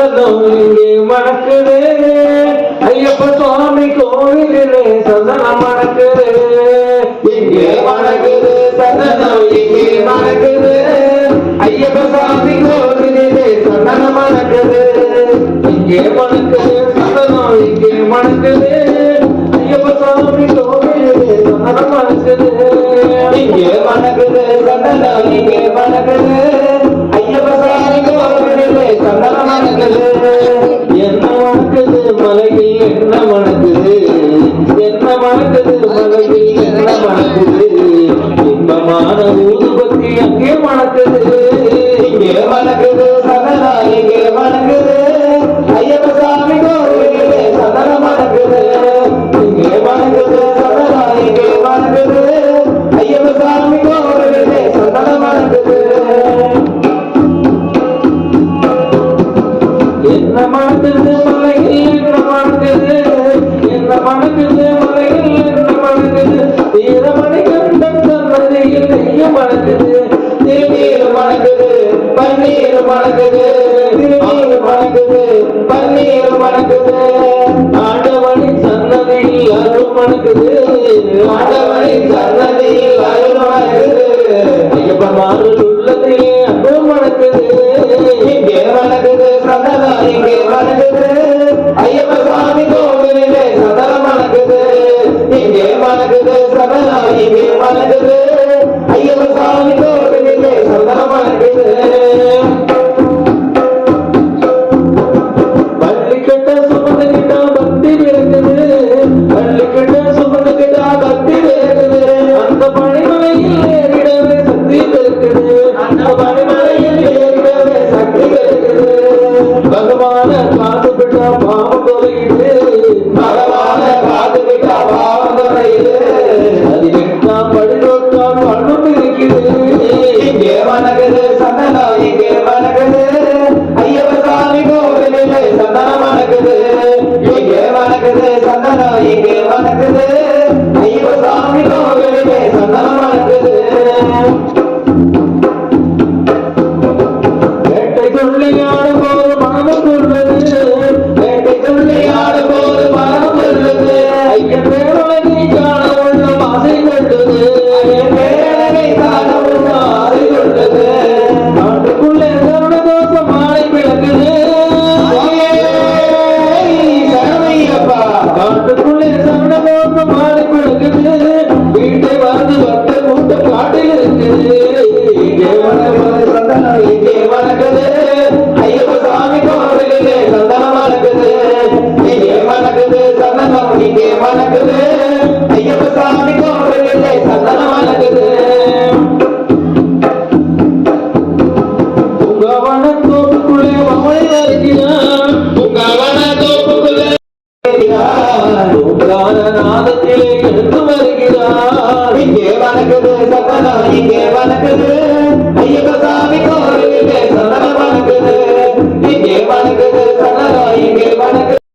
சந்தனம் இங்கே மணக்குது ஐயப்ப சுவாமி கோவிலே சந்தனம் மணக்குது இங்கே மணக்குது சந்தனம் இங்கே மணக்குது ஐயப்ப சுவாமி கோவிலே சந்தனம் மணக்குது இங்கே மணக்குது சந்தனம் இங்கே மணக்குது ஐயப்ப சுவாமி கோவிலே சந்தனம் மணக்குது இங்கே மணக்குது சந்தனம் இங்கே மணக்குது ஐயப்ப சுவாமி கோவிலே சந்தனம் மணக்குது என்ன மணக்குது மலையில் என்ன மணக்குது என்ன மணக்குது மலையில் என்ன மணக்குது இன்பமான ஊதுபத்தி அங்கே மணக்குது இங்கே மணக்குது சந்தனம் இங்கே மணக்குது ஐயப்ப சுவாமி கோவிலே சந்தனம் மணக்குது இங்கே மணக்குது சந்தனம் இங்கே மணக்குது ஐயப்ப சுவாமி கோவிலே சந்தனம் மணக்குது என்ன மணக்குது மலையில் என்ன மணக்குது என்ன மணக்குது மலையில் என்ன மணக்குது வீரமணி கண்டன் சன்னதியில் நெய்ய மணக்குது திருநீர் மணக்குது பன்னீர் மணக்குது திருநீர் மணக்குது பன்னீர் மணக்குது ஆண்டவனி சன்னதியில் அருள் மணக்குது ஆண்டவனி சன்னதியில் அருள் மணக்குது ஐயப்பமார்கள் உள்ளத்திலே அன்பு மணக்குது இங்கே மணக்குது சந்தனம் இங்கே மணக்குது ஐயப்ப சுவாமி கோவிலே சந்தனம் மணக்குது இங்கே மணக்குது சந்தனம் இங்கே மணக்குது ஐயப்ப சுவாமி கோவிலே சந்தனம் மணக்குது பள்ளிக்கட்ட சுமந்துகிட்டா பக்தி இருக்குது பள்ளிக்கட்ட சுமந்துகிட்டா பக்தி இருக்குது அந்த பனிமலையில் ஏறிடவே சக்தி இருக்குது அந்த பனிமலையில் ஏறிடவே சக்தி இருக்குது பகவான காத்துக்கிட்டா பாவம் குறையுது பகவான காத்துக்கிட்டா பாவம் குறையுது அது விட்டா படித்தோட்டா பண்பு இருக்குது இங்கே மணக்குது சந்தனம் இங்கே மணக்குது ஐயப்ப சுவாமி கோவிலே சந்தனம் மணக்குது இங்கே மணக்குது சந்தனம் இங்கே மணக்குது ஐயப்ப சுவாமி கோவிலே சந்தனம் மணக்குது வேட்டை துள்ளியாடு போது மனம் கொள்வது வேட்டை துள்ளியாடு போது மனம் கொள்வது ஐயன் வேலை காண உள்ள ஆசை கொண்டது ஐயன் வேலை காண உள்ள ஆசை கொண்டது நாட்டுக்குள்ளே கருண தோசம் மாலை விளக்குது சரணையப்பா நாட்டுக்குள்ளே கருண தோசம் மாலை விளக்குது வீட்டை வந்து பக்தர் கூட்டம் காட்டில் இருக்குது இங்கே வணங்குது சந்தனம் இங்கே வணங்குது ஐயப்ப சுவாமி கோவிலே சந்தனம் மணக்குது இங்கே மணக்குது சந்தனம் இங்கே மணக்குது ஐயப்ப சுவாமி கோவிலே சந்தனம் மணக்குது உங்க வனத்தோப்புக்குள்ளே மழை வருகிறான் உங்க வனத்தோப்புக்குள்ளே நாதத்திலே எடுத்து வருகிறார் இங்கே வணக்குது சந்தனம் இங்கே